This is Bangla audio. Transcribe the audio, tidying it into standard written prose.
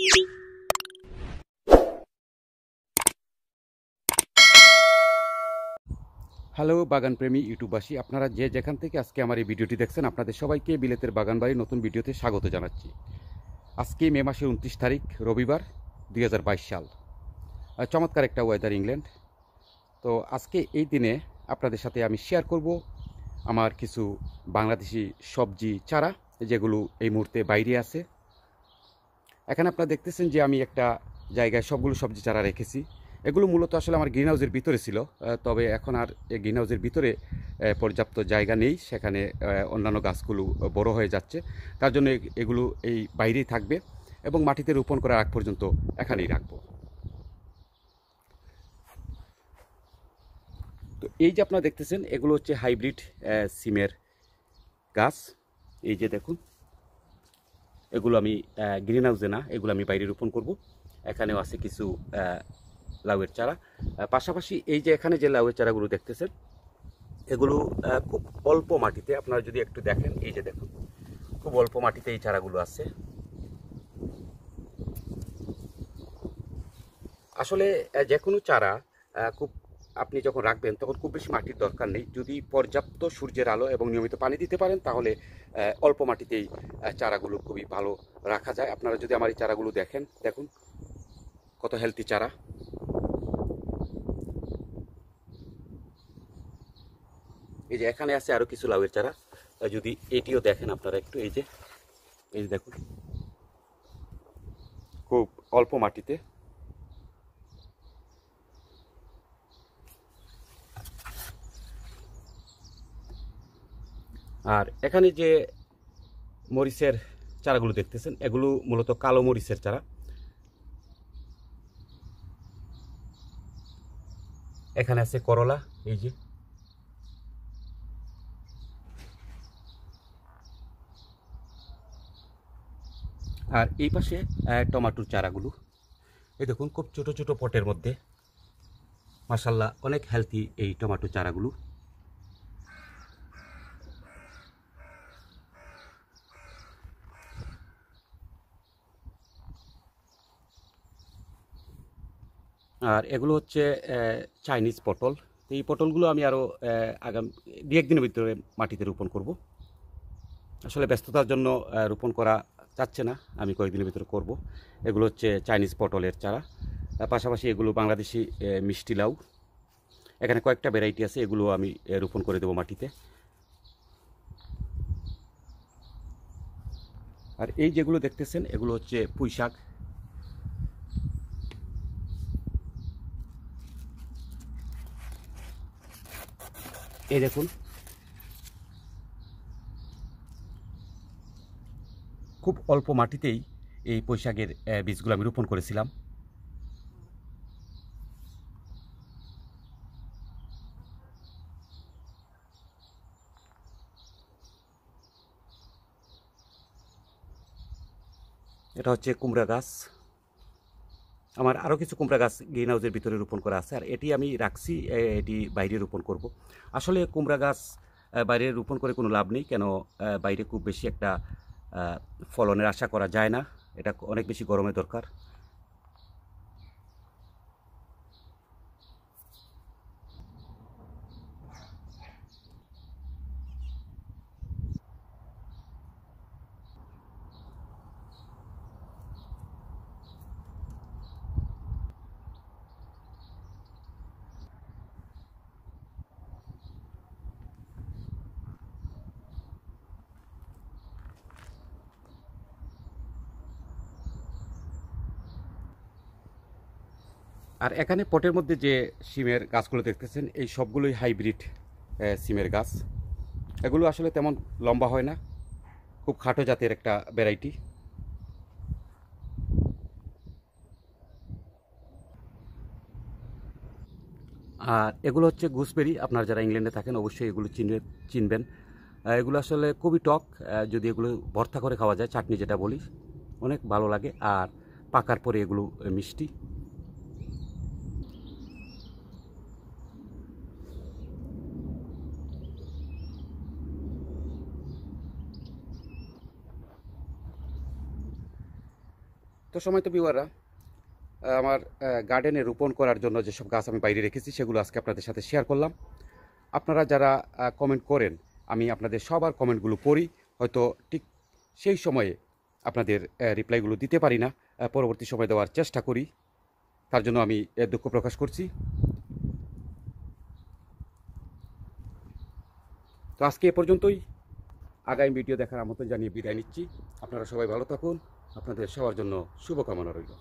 হ্যালো বাগান প্রেমী ইউটিউববাসী, আপনারা যে যেখান থেকে আজকে আমার এই ভিডিওটি দেখছেন, আপনাদের সবাইকে বিলেতের বাগান বাড়ির নতুন ভিডিওতে স্বাগত জানাচ্ছি। আজকে মে মাসের 29 তারিখ রবিবার 2022 সাল। চমৎকার একটা ওয়েদার ইংল্যান্ড। তো আজকে এই দিনে আপনাদের সাথে আমি শেয়ার করব আমার কিছু বাংলাদেশি সবজি চারা, যেগুলো এই মুহূর্তে বাইরে আছে। এখানে আপনারা দেখতেছেন যে আমি একটা জায়গায় সবগুলো সবজি চারা রেখেছি। এগুলো মূলত আসলে আমার গ্রিন হাউসের ভিতরে ছিল, তবে এখন আর এই গ্রিন হাউসের ভিতরে পর্যাপ্ত জায়গা নেই, সেখানে অন্যান্য গাছগুলো বড় হয়ে যাচ্ছে। তার জন্য এগুলো এই বাইরেই থাকবে এবং মাটিতে রোপণ করার আগ পর্যন্ত এখানেই রাখবো। তো এই যে আপনারা দেখতেছেন, এগুলো হচ্ছে হাইব্রিড সিমের গাছ। এই যে দেখুন, এগুলো আমি গ্রিন হাউসে না, এগুলো আমি বাইরে রোপণ করব। এখানেও আছে কিছু লাউয়ের চারা। পাশাপাশি এই যে এখানে যে লাউয়ের চারাগুলো দেখতেছেন, এগুলো খুব অল্প মাটিতে, আপনারা যদি একটু দেখেন, এই যে দেখুন, খুব অল্প মাটিতে এই চারাগুলো আছে। আসলে যে কোনো চারা খুব আপনি যখন রাখবেন তখন খুব বেশি মাটির দরকার নেই। যদি পর্যাপ্ত সূর্যের আলো এবং নিয়মিত পানি দিতে পারেন, তাহলে অল্প মাটিতেই চারাগুলো খুবই ভালো রাখা যায়। আপনারা যদি আমার এই চারাগুলো দেখুন কত হেলদি চারা। এই যে এখানে আছে আরো কিছু লাউয়ের চারা, যদি এটিও দেখেন আপনারা একটু, এই যে দেখুন, খুব অল্প মাটিতে। আর এখানে যে মরিচের চারাগুলো দেখতেছেন, এগুলো মূলত কালো মরিচের চারা। এখানে আছে করলা, এই যে। আর এই পাশে টমেটোর চারাগুলো, এই দেখুন, খুব ছোট ছোট পটের মধ্যে। মাশাআল্লাহ, অনেক হেলদি এই টমেটো চারাগুলো। আর এগুলো হচ্ছে চাইনিজ পটল। এই পটলগুলো আমি আরও আগামী 2-1 দিনের ভিতরে মাটিতে রোপণ করব। আসলে ব্যস্ততার জন্য রোপণ করা যাচ্ছে না, আমি কয়েকদিনের ভিতরে করব। এগুলো হচ্ছে চাইনিজ পটলের চারা। পাশাপাশি এগুলো বাংলাদেশি মিষ্টি লাউ। এখানে কয়েকটা ভ্যারাইটি আছে, এগুলো আমি রোপণ করে দেবো মাটিতে। আর এই যেগুলো দেখতেছেন, এগুলো হচ্ছে পুঁই শাক। এই দেখুন, খুব অল্প মাটিতেই এই পুঁই শাকের বীজগুলো আমি রোপণ করেছিলাম। এটা হচ্ছে কুমড়া গাছ। আমার আরও কিছু কুমড়া গাছ গ্রিন হাউসের ভিতরে রোপণ করা আছে, আর এটি আমি রাখছি, এটি বাইরে রোপণ করব। আসলে কুমড়া গাছ বাইরে রোপণ করে কোনো লাভ নেই, কেন বাইরে খুব বেশি একটা ফলনের আশা করা যায় না, এটা অনেক বেশি গরমের দরকার। আর এখানে পটের মধ্যে যে সিমের গাছগুলো দেখতেছেন, এই সবগুলোই হাইব্রিড সিমের গাছ। এগুলো আসলে তেমন লম্বা হয় না, খুব খাটো জাতের একটা ভ্যারাইটি। আর এগুলো হচ্ছে গুসবেরি। আপনারা যারা ইংল্যান্ডে থাকেন অবশ্যই এগুলো চিনবেন। এগুলো আসলে খুবই টক, যদি এগুলো ভর্তা করে খাওয়া যায়, চাটনি যেটা বলি, অনেক ভালো লাগে। আর পাকার পরে এগুলো মিষ্টি। তো সময় তো ভিউয়াররা, আমার গার্ডেনে রোপণ করার জন্য যেসব গাছ আমি বাইরে রেখেছি সেগুলো আজকে আপনাদের সাথে শেয়ার করলাম। আপনারা যারা কমেন্ট করেন, আমি আপনাদের সবার কমেন্টগুলো পড়ি, হয়তো ঠিক সেই সময়ে আপনাদের রিপ্লাইগুলো দিতে পারি না, পরবর্তী সময় দেওয়ার চেষ্টা করি। তার জন্য আমি দুঃখ প্রকাশ করছি। তো আজকে এ পর্যন্তই। আগামী ভিডিও দেখার আমন্ত্রণ জানিয়ে বিদায় নিচ্ছি। আপনারা সবাই ভালো থাকুন। আপনাদের সবার জন্য শুভকামনা রইল।